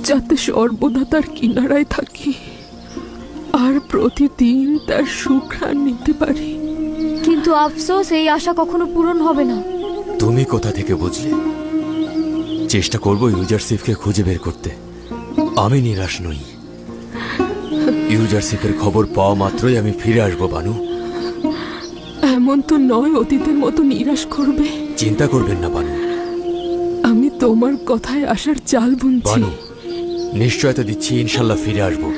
যাতে সর্বদা তার কিনারায় থাকি আর প্রতিদিন তার সুঘ্রাণ নিতে পারি। কিন্তু আফসোস, এই আশা কখনো পূরণ হবে না। তুমি কোথা থেকে বুঝলে? চেষ্টা করবো ইউজারশিপকে খুঁজে বের করতে। আমি নিরাশ নই। ইউজারশিপের খবর পাওয়া মাত্রই আমি ফিরে আসবো বানু। এমন তো নয় অতীতের মতো নিরাশ করবে। চিন্তা করবেন না বানু। আমি তোমার কথায় আসার চাল বুনছি। বানু, নিশ্চয়তা দিচ্ছি ইনশাল্লাহ ফিরে আসবো।